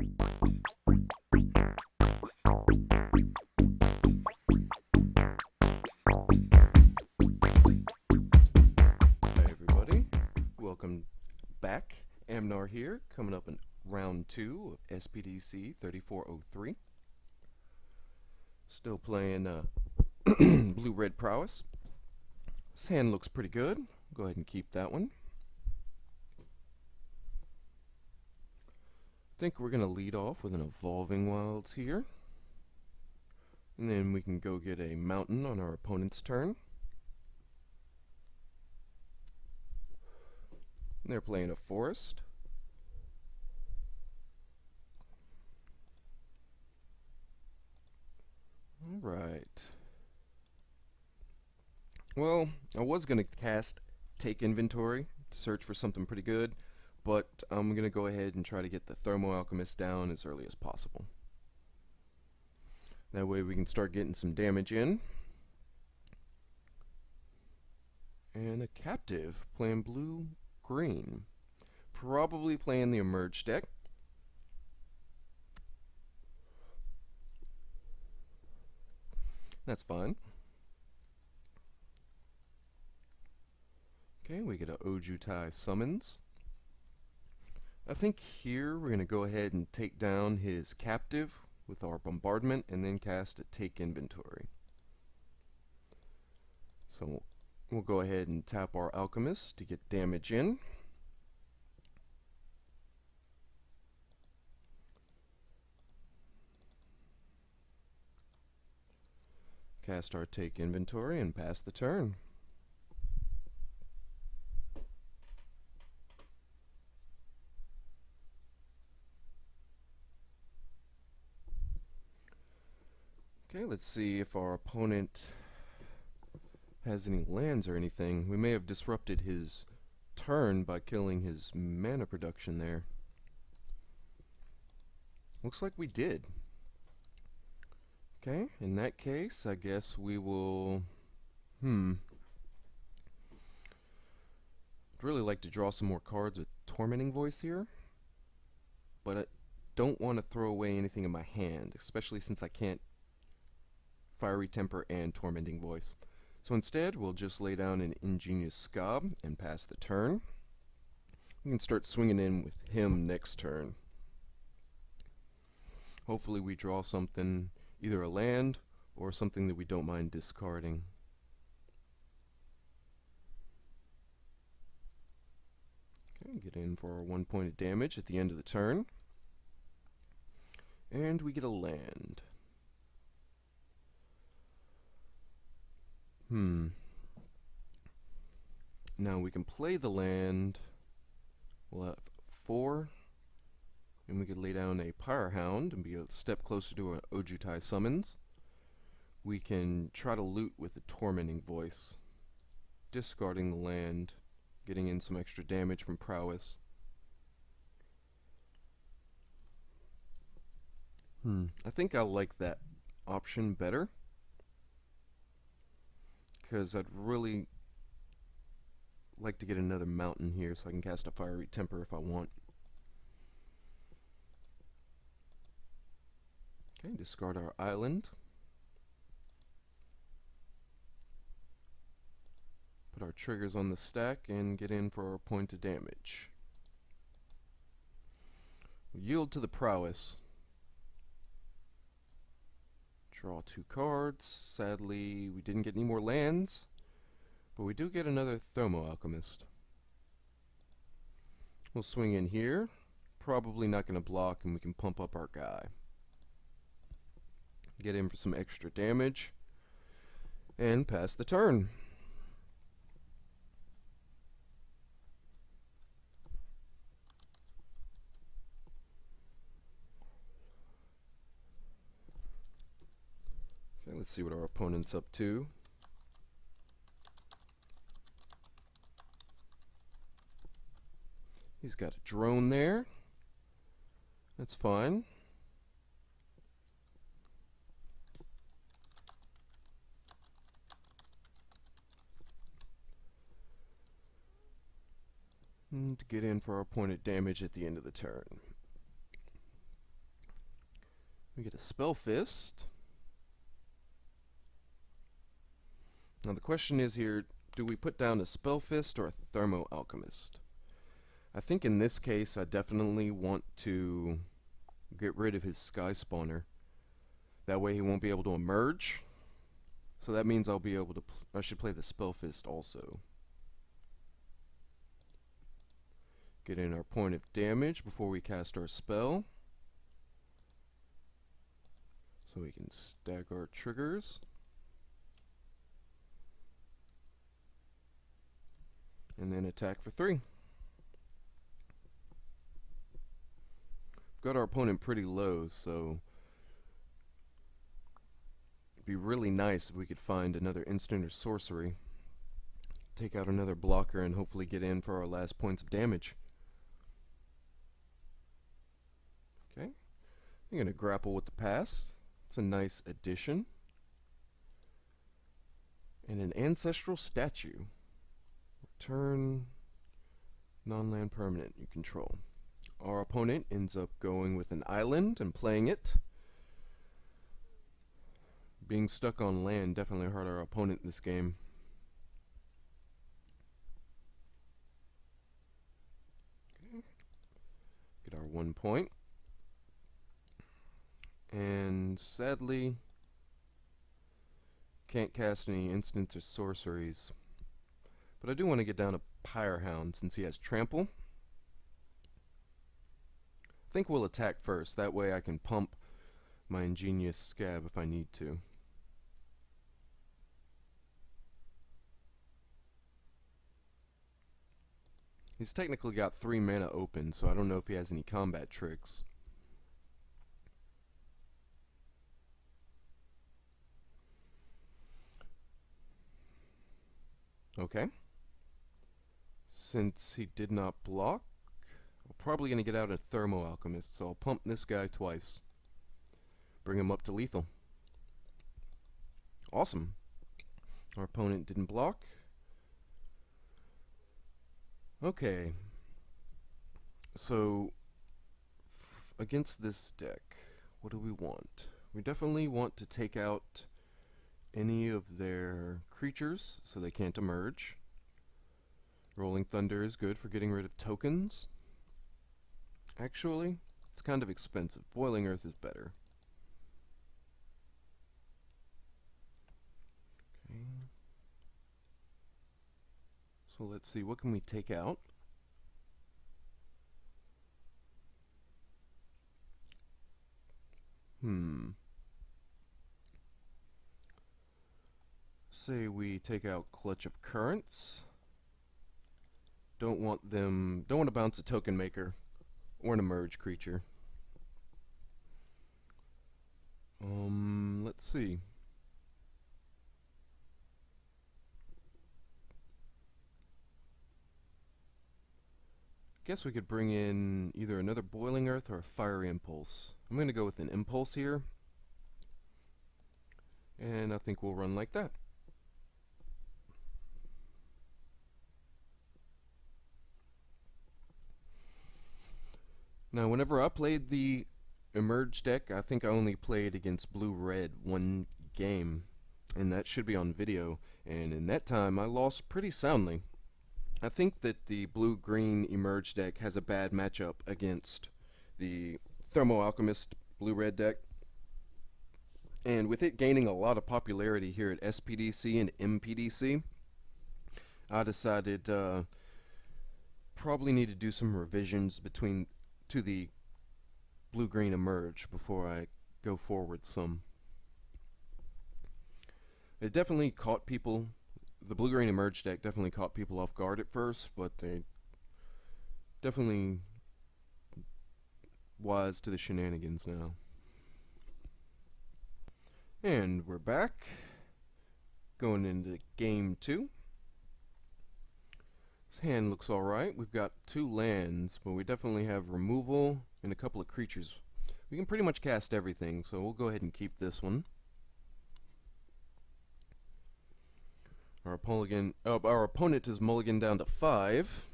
everybody, welcome back. Amnar here, coming up in round 2 of SPDC 3403. Still playing Blue-Red Prowess. This hand looks pretty good. Go ahead and keep that one. I think we're going to lead off with an Evolving Wilds here. And then we can go get a mountain on our opponent's turn. They're playing a forest. Alright. Well, I was going to cast Take Inventory to search for something pretty good, but I'm going to go ahead and try to get the Thermo-Alchemist down as early as possible. That way we can start getting some damage in. And a Captive playing blue-green. Probably playing the Emerge deck. That's fine. Okay, we get a Ojutai Summons. I think here we're going to go ahead and take down his Captive with our Bombardment and then cast a Take Inventory. So we'll go ahead and tap our Alchemist to get damage in. Cast our Take Inventory and pass the turn. Okay, let's see if our opponent has any lands or anything. We may have disrupted his turn by killing his mana production there. Looks like we did. Okay, in that case, I guess we will... I'd really like to draw some more cards with Tormenting Voice here, but I don't want to throw away anything in my hand, especially since I can't Fiery Temper and Tormenting Voice. So instead, we'll just lay down an Ingenious Scob and pass the turn. We can start swinging in with him next turn. Hopefully we draw something, either a land or something that we don't mind discarding. Okay, get in for our 1 point of damage at the end of the turn. And we get a land. Now we can play the land. We'll have 4. And we could lay down a Pyre Hound and be a step closer to an Ojutai Summons. We can try to loot with a Tormenting Voice, discarding the land, getting in some extra damage from Prowess. I think I like that option better, because I'd really like to get another mountain here so I can cast a Fiery Temper if I want. Okay, discard our island. Put our triggers on the stack and get in for our point of damage. We yield to the Prowess. Draw 2 cards. Sadly, we didn't get any more lands, but we do get another Thermo-Alchemist. We'll swing in here. Probably not going to block, and we can pump up our guy. Get in for some extra damage, and pass the turn. Okay, let's see what our opponent's up to. He's got a drone there. That's fine. And to get in for our point of damage at the end of the turn. We get a Spell Fist. Now the question is here, do we put down a Spell Fist or a Thermo-Alchemist? I think in this case I definitely want to get rid of his Sky Spawner. That way he won't be able to emerge. So that means I'll be able to, I should play the Spell Fist also. Get in our point of damage before we cast our spell. So we can stack our triggers. And then attack for 3. Got our opponent pretty low, so it'd be really nice if we could find another instant or sorcery. Take out another blocker and hopefully get in for our last points of damage. Okay, I'm going to grapple with the past. It's a nice addition. And an ancestral statue. Return non-land permanent you control. Our opponent ends up going with an island and playing it. Being stuck on land definitely hurt our opponent this game. Okay. Get our 1 point. And sadly, can't cast any instants or sorceries. But I do want to get down a Pyrehound since he has trample. I think we'll attack first, that way I can pump my ingenious scab if I need to. He's technically got 3 mana open, so I don't know if he has any combat tricks. Okay. Since he did not block, I'm probably going to get out a Thermo-Alchemist, so I'll pump this guy twice. Bring him up to lethal. Awesome. Our opponent didn't block. Okay. So, against this deck, what do we want? We definitely want to take out any of their creatures so they can't emerge. Rolling Thunder is good for getting rid of tokens. Actually, it's kind of expensive. Boiling Earth is better. Okay. So let's see, what can we take out? Say we take out Clutch of Currents. Don't want to bounce a token maker or an emerge creature. Let's see. Guess we could bring in either another Boiling Earth or a Fiery Impulse. I'm going to go with an Impulse here. And I think we'll run like that. Now, whenever I played the Emerge deck, I think I only played against Blue-Red 1 game, and that should be on video, and in that time I lost pretty soundly. I think that the Blue-Green Emerge deck has a bad matchup against the Thermo-Alchemist Blue-Red deck, and with it gaining a lot of popularity here at SPDC and MPDC, I decided probably need to do some revisions to the Blue-Green Emerge before I go forward some. It definitely caught people, the Blue-Green Emerge deck definitely caught people off guard at first, but they definitely wise to the shenanigans now. And we're back, going into game 2. This hand looks alright. We've got 2 lands, but we definitely have removal and a couple of creatures. We can pretty much cast everything, so we'll go ahead and keep this one. Our opponent is mulligan down to 5.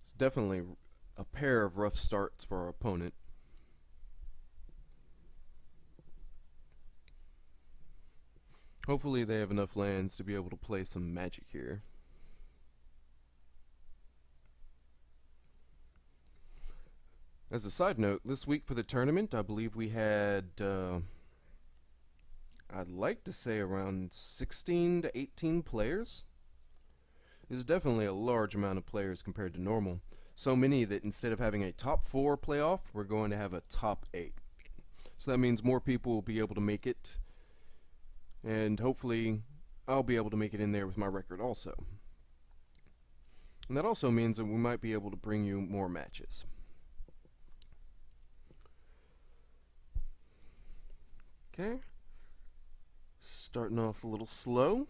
It's definitely a pair of rough starts for our opponent. Hopefully they have enough lands to be able to play some magic here. As a side note, this week for the tournament, I believe we had, I'd like to say around 16 to 18 players. It's definitely a large amount of players compared to normal. So many that instead of having a top 4 playoff, we're going to have a top 8. So that means more people will be able to make it, and hopefully I'll be able to make it in there with my record also. And that also means that we might be able to bring you more matches. Okay, starting off a little slow.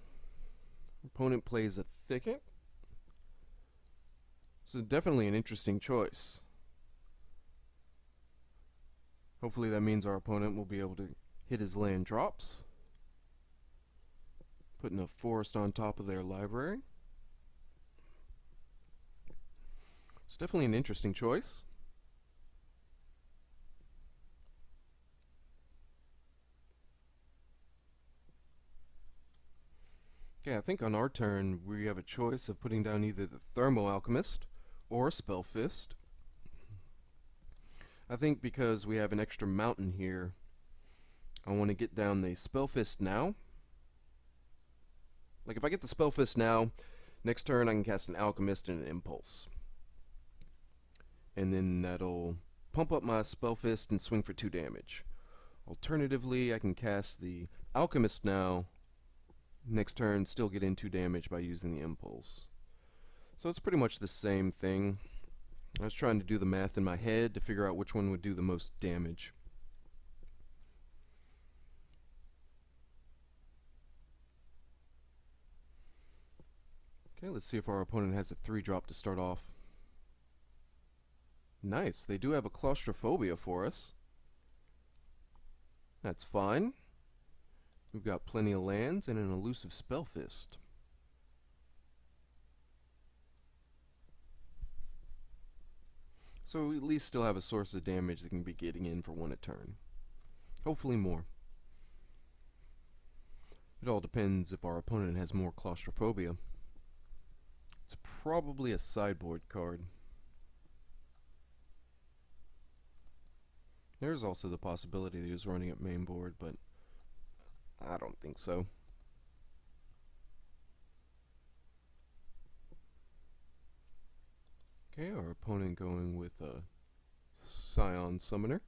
Opponent plays a thicket. So definitely an interesting choice. Hopefully that means our opponent will be able to hit his land drops. Putting a forest on top of their library. It's definitely an interesting choice. Okay, I think on our turn we have a choice of putting down either the Thermo-Alchemist or Spellfist. I think because we have an extra mountain here, I want to get down the Spellfist now. Like if I get the Spellfist now, next turn I can cast an Alchemist and an Impulse. And then that'll pump up my Spellfist and swing for 2 damage. Alternatively, I can cast the Alchemist now, next turn still get in 2 damage by using the Impulse. So it's pretty much the same thing. I was trying to do the math in my head to figure out which one would do the most damage. Okay, let's see if our opponent has a 3-drop to start off. Nice, they do have a Claustrophobia for us. That's fine. We've got plenty of lands and an elusive Spellfist. So we at least still have a source of damage that can be getting in for 1 a turn. Hopefully more. It all depends if our opponent has more Claustrophobia. It's probably a sideboard card. There's also the possibility that he was running at main board, but I don't think so. Okay, our opponent going with a Scion Summoner.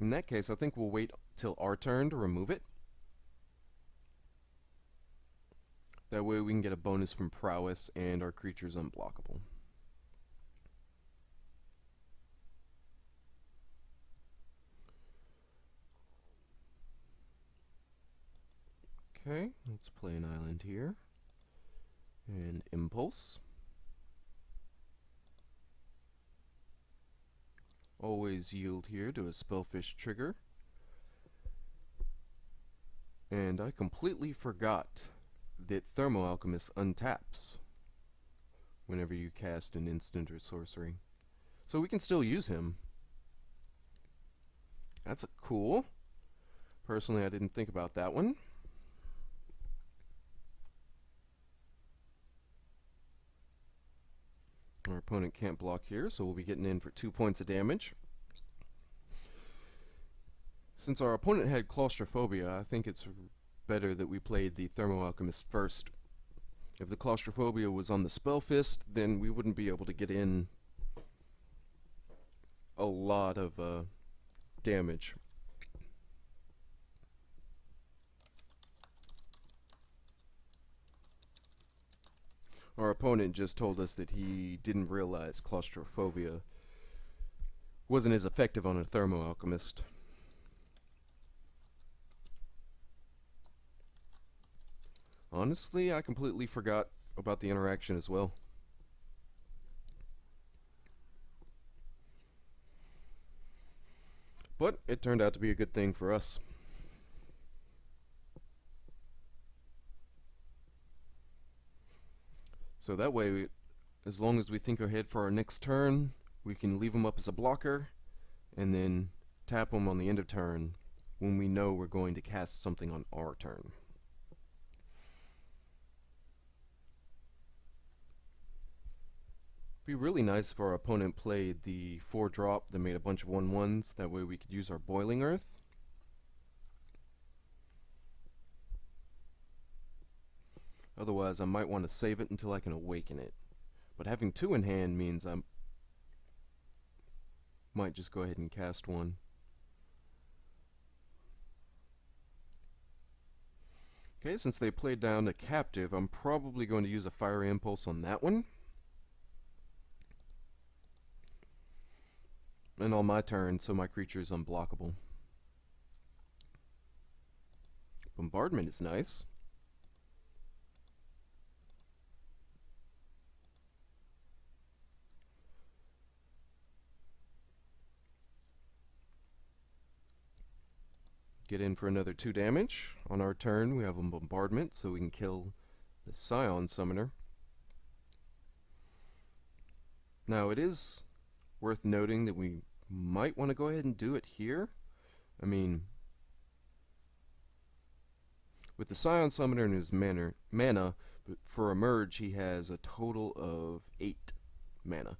In that case, I think we'll wait till our turn to remove it. That way we can get a bonus from Prowess and our creature's unblockable. Okay, let's play an island here. And Impulse. Always yield here to a Spellfish trigger. And I completely forgot that Thermo-Alchemist untaps whenever you cast an instant or sorcery. So we can still use him. That's cool. Personally, I didn't think about that one. Our opponent can't block here, so we'll be getting in for 2 points of damage. Since our opponent had Claustrophobia, I think it's better that we played the Thermo-Alchemist first. If the Claustrophobia was on the Spellfist, then we wouldn't be able to get in a lot of damage. Our opponent just told us that he didn't realize Claustrophobia wasn't as effective on a Thermo-Alchemist. Honestly, I completely forgot about the interaction as well. But it turned out to be a good thing for us. So that way, as long as we think ahead for our next turn, we can leave him up as a blocker, and then tap him on the end of turn when we know we're going to cast something on our turn. It'd be really nice if our opponent played the 4-drop that made a bunch of 1/1s. That way we could use our Boiling Earth. Otherwise, I might want to save it until I can awaken it. But having 2 in hand means I might just go ahead and cast one. Okay, since they played down a captive, I'm probably going to use a Fiery Impulse on that one. And on my turn, so my creature is unblockable. Bombardment is nice. Get in for another 2 damage. On our turn, we have a bombardment, so we can kill the Scion Summoner. Now, it is worth noting that we might want to go ahead and do it here. I mean, with the Scion Summoner and his mana, but for Emerge, he has a total of 8 mana.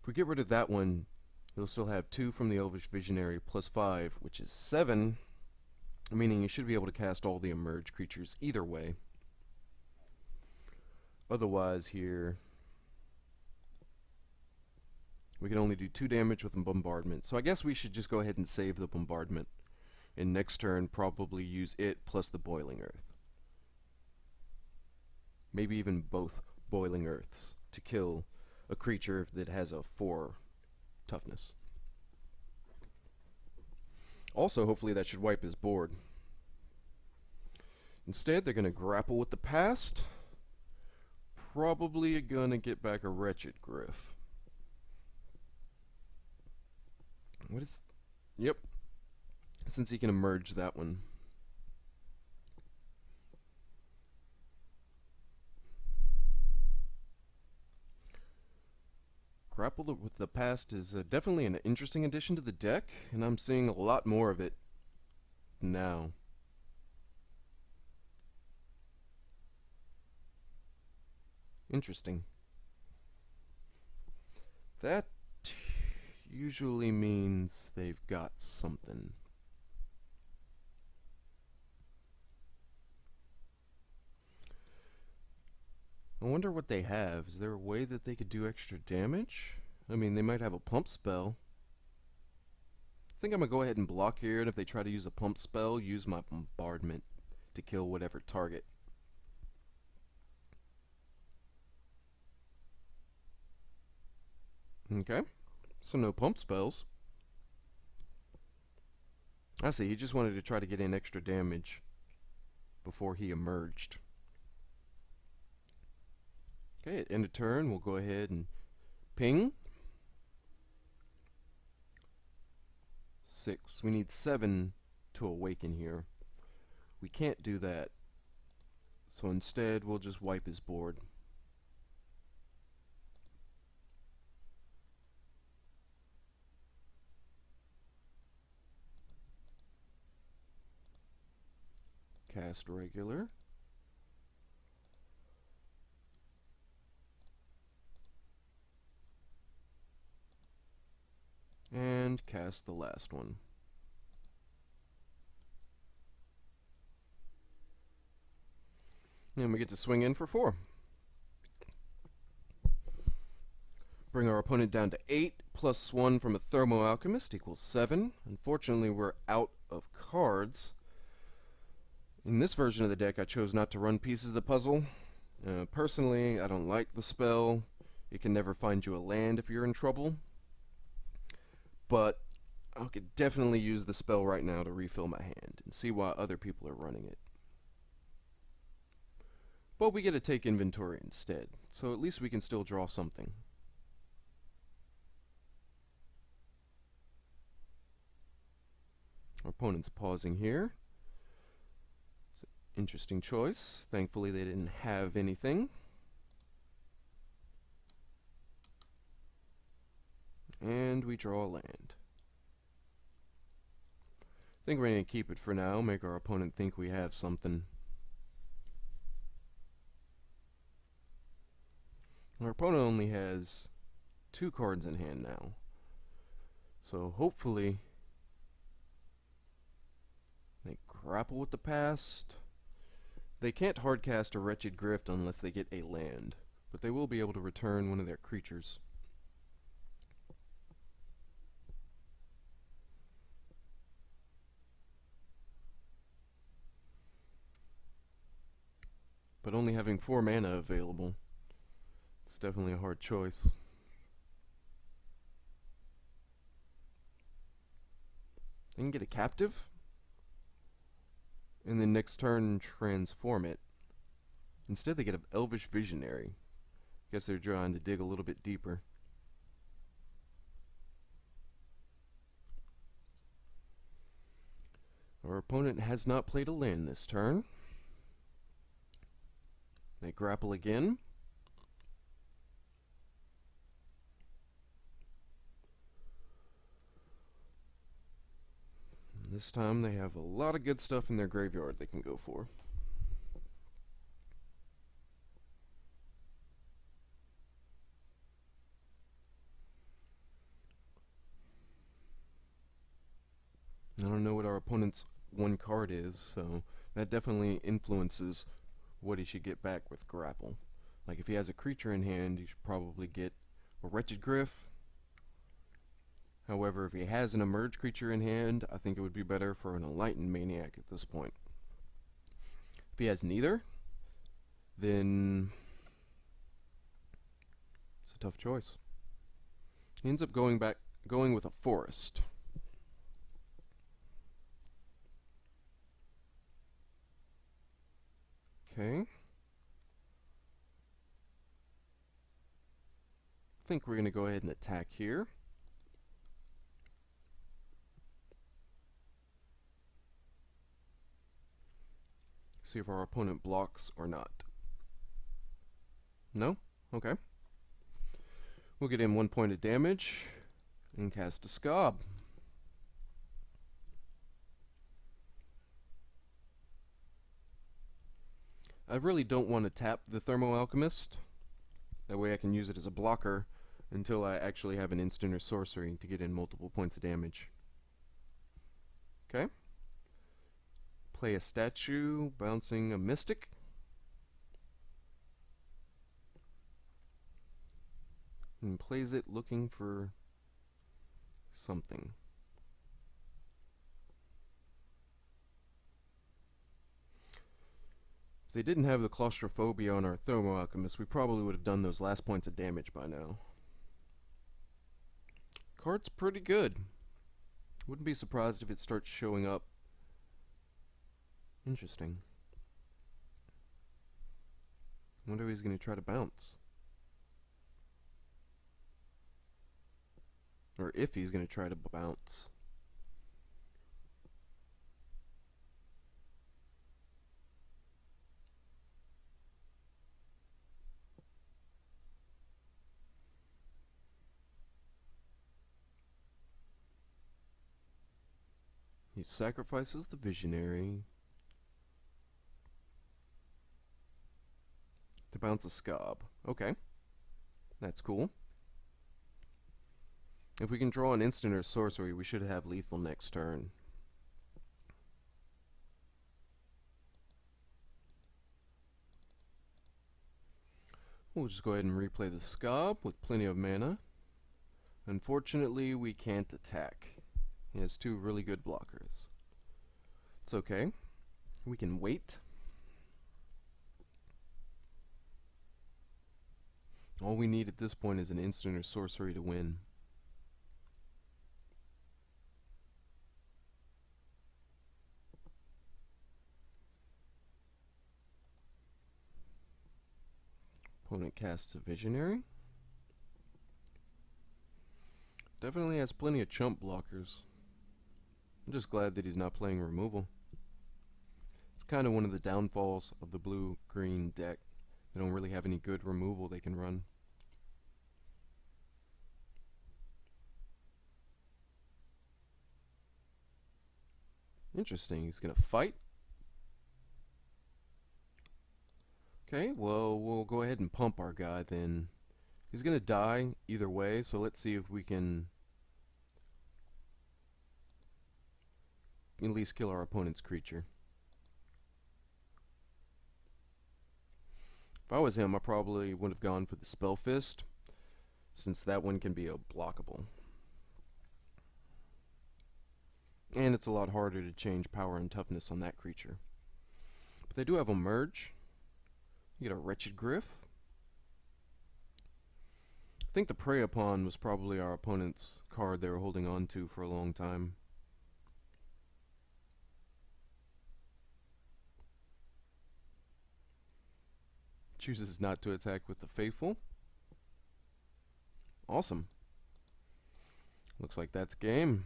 If we get rid of that one, he'll still have 2 from the Elvish Visionary plus 5, which is 7, meaning you should be able to cast all the Emerge creatures either way. Otherwise, here, we can only do 2 damage with a bombardment. So I guess we should just go ahead and save the bombardment. And next turn, probably use it plus the Boiling Earth. Maybe even both Boiling Earths to kill a creature that has a 4 toughness. Also, hopefully that should wipe his board. Instead, they're going to grapple with the past. Probably going to get back a Wretched Gryph. What is... Yep. Since he can emerge that one. Grapple with the past is definitely an interesting addition to the deck, and I'm seeing a lot more of it now. Interesting. That usually means they've got something. I wonder what they have. Is there a way that they could do extra damage? I mean, they might have a pump spell. I think I'm going to go ahead and block here, and if they try to use a pump spell, use my bombardment to kill whatever target. Okay, so no pump spells. I see, he just wanted to try to get in extra damage before he emerged. Okay, at end of turn, we'll go ahead and ping. 6. We need 7 to awaken here. We can't do that. So instead, we'll just wipe his board. Cast regular. And cast the last one. And we get to swing in for 4. Bring our opponent down to 8, plus 1 from a Thermo-Alchemist equals 7. Unfortunately, we're out of cards. In this version of the deck, I chose not to run pieces of the puzzle. Personally, I don't like the spell. It can never find you a land if you're in trouble. But I could definitely use the spell right now to refill my hand and see why other people are running it. But we get to take inventory instead, so at least we can still draw something. Our opponent's pausing here. It's an interesting choice. Thankfully they didn't have anything. And we draw a land. I think we're going to keep it for now, make our opponent think we have something. Our opponent only has 2 cards in hand now. So hopefully they grapple with the past. They can't hardcast a Wretched Grift unless they get a land, but they will be able to return one of their creatures. But only having 4 mana available, it's definitely a hard choice. They can get a captive, and then next turn transform it. Instead they get an Elvish Visionary. Guess they're trying to dig a little bit deeper. Our opponent has not played a land this turn. They grapple again. And this time they have a lot of good stuff in their graveyard they can go for. I don't know what our opponent's 1 card is, so that definitely influences what he should get back with grapple. Like if he has a creature in hand, he should probably get a Wretched Griff. However, if he has an emerged creature in hand, I think it would be better for an Enlightened Maniac at this point. If he has neither, then it's a tough choice. He ends up going with a forest. Okay. I think we're going to go ahead and attack here. See if our opponent blocks or not. No? Okay. We'll get in 1 point of damage and cast a Scob. I really don't want to tap the Thermo-Alchemist. That way I can use it as a blocker until I actually have an instant or sorcery to get in multiple points of damage. Okay. Play a statue, bouncing a Mystic. And plays it looking for something. If they didn't have the claustrophobia on our Thermo-Alchemist, we probably would have done those last points of damage by now. Card's pretty good. Wouldn't be surprised if it starts showing up. Interesting. I wonder if he's going to try to bounce. Or if he's going to try to bounce. He sacrifices the Visionary to bounce a Scob. Okay. That's cool. If we can draw an instant or sorcery, we should have lethal next turn. We'll just go ahead and replay the Scob with plenty of mana. Unfortunately, we can't attack. He has 2 really good blockers. It's okay. We can wait. All we need at this point is an instant or sorcery to win. Opponent casts a Visionary. Definitely has plenty of chump blockers. I'm just glad that he's not playing removal. It's kind of one of the downfalls of the blue-green deck. They don't really have any good removal they can run. Interesting. He's going to fight. Okay, well, we'll go ahead and pump our guy then. He's going to die either way, so let's see if we can at least kill our opponent's creature. If I was him, I probably would have gone for the Spell Fist, since that one can be a blockable. And it's a lot harder to change power and toughness on that creature. But they do have a merge. You get a Wretched Griff. I think the Prey Upon was probably our opponent's card they were holding on to for a long time. Chooses not to attack with the Faithful. Awesome. Looks like that's game.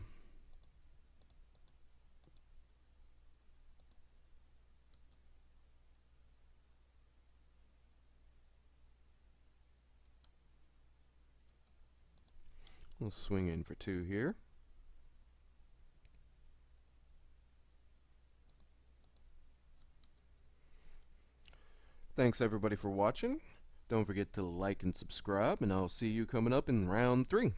We'll swing in for 2 here. Thanks everybody for watching. Don't forget to like and subscribe, and I'll see you coming up in round 3.